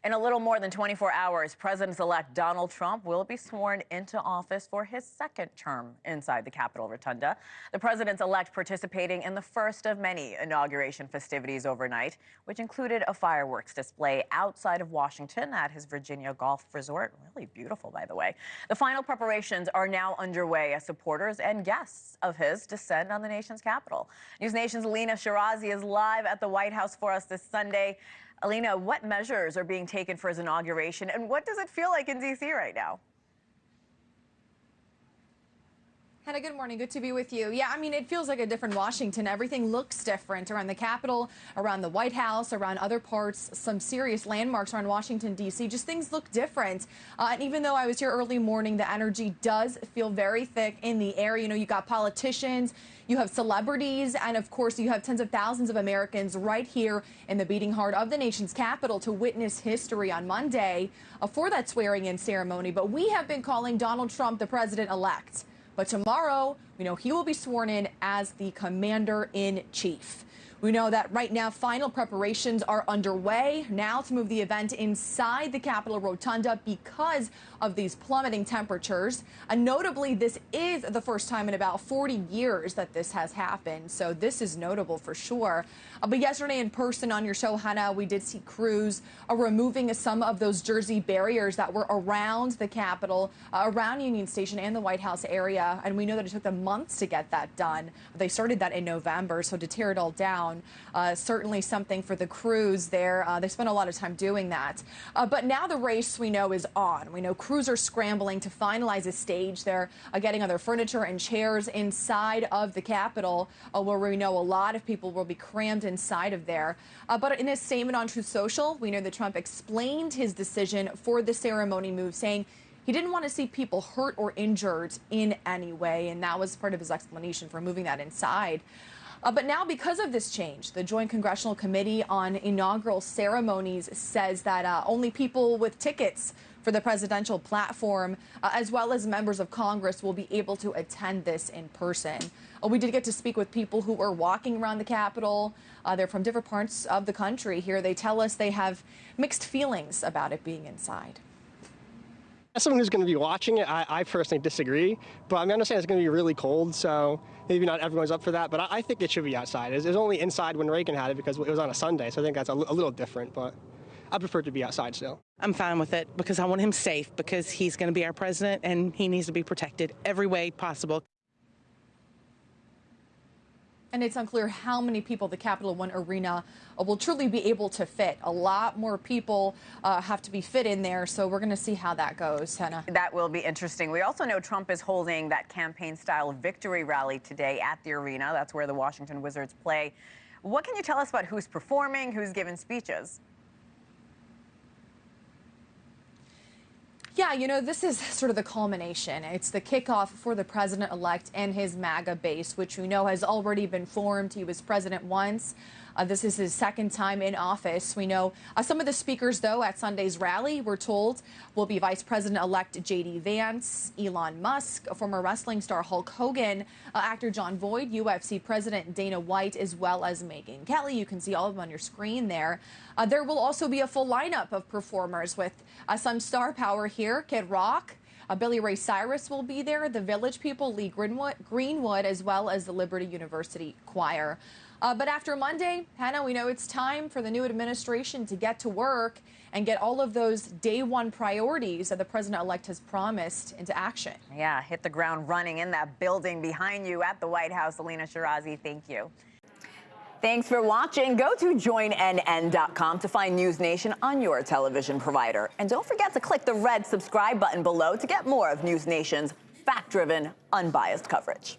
In a little more than 24 hours, President-elect Donald Trump will be sworn into office for his second term inside the Capitol Rotunda. The president-elect participating in the first of many inauguration festivities overnight, which included a fireworks display outside of Washington at his Virginia Golf Resort. Really beautiful, by the way. The final preparations are now underway as supporters and guests of his descend on the nation's capital. NewsNation's Elina Shirazi is live at the White House for us this Sunday. Elina, what measures are being taken for his inauguration, and what does it feel like in D.C. right now? Hena, good morning. Good to be with you. Yeah, I mean, it feels like a different Washington. Everything looks different around the Capitol, around the White House, around other parts, some serious landmarks around Washington, D.C. Just things look different. And even though I was here early morning, the energy does feel very thick in the air. You know, you got politicians, you have celebrities, and of course, you have tens of thousands of Americans right here in the beating heart of the nation's capital to witness history on Monday for that swearing-in ceremony. But we have been calling Donald Trump the president-elect. But tomorrow, we know he will be sworn in as the commander-in-chief. We know that right now final preparations are underway now to move the event inside the Capitol Rotunda because of these plummeting temperatures. And notably, this is the first time in about 40 years that this has happened. So this is notable for sure. But yesterday in person on your show, Hena, we did see crews removing some of those Jersey barriers that were around the Capitol, around Union Station and the White House area. And we know that it took them months to get that done. They started that in November, so to tear it all down, certainly something for the crews there. They spent a lot of time doing that. But now the race, we know, is on. We know crews are scrambling to finalize a stage. They're getting other furniture and chairs inside of the Capitol, where we know a lot of people will be crammed inside of there. But in a statement on Truth Social, we know that Trump explained his decision for the ceremony move, saying he didn't want to see people hurt or injured in any way, and that was part of his explanation for moving that inside. But now, because of this change, the Joint Congressional Committee on Inaugural Ceremonies says that only people with tickets for the presidential platform, as well as members of Congress, will be able to attend this in person. We did get to speak with people who were walking around the Capitol. They're from different parts of the country here. They tell us they have mixed feelings about it being inside. As someone who's going to be watching it, I personally disagree, but I understand it's going to be really cold, so maybe not everyone's up for that, but I think it should be outside. It was only inside when Reagan had it because it was on a Sunday, so I think that's a little different, but I prefer it to be outside still. I'm fine with it because I want him safe, because he's going to be our president and he needs to be protected every way possible. And it's unclear how many people the Capital One Arena will truly be able to fit. A lot more people have to be fit in there, so we're going to see how that goes, Hena. That will be interesting. We also know Trump is holding that campaign-style victory rally today at the arena. That's where the Washington Wizards play. What can you tell us about who's performing, who's giving speeches? Yeah, you know, this is sort of the culmination. It's the kickoff for the president-elect and his MAGA base, which we know has already been formed. He was president once. This is his second time in office. We know some of the speakers, though, at Sunday's rally, we're told, will be Vice President-elect J.D. Vance, Elon Musk, former wrestling star Hulk Hogan, actor John Voight, UFC President Dana White, as well as Megyn Kelly. You can see all of them on your screen there. There will also be a full lineup of performers with some star power here. Kid Rock, Billy Ray Cyrus will be there, the Village People, Lee Greenwood, as well as the Liberty University Choir. But after Monday, Hena, we know it's time for the new administration to get to work and get all of those day one priorities that the president-elect has promised into action. Yeah, hit the ground running in that building behind you at the White House. Elina Shirazi, thank you. Thanks for watching. Go to joinnn.com to find NewsNation on your television provider. And don't forget to click the red subscribe button below to get more of NewsNation's fact-driven, unbiased coverage.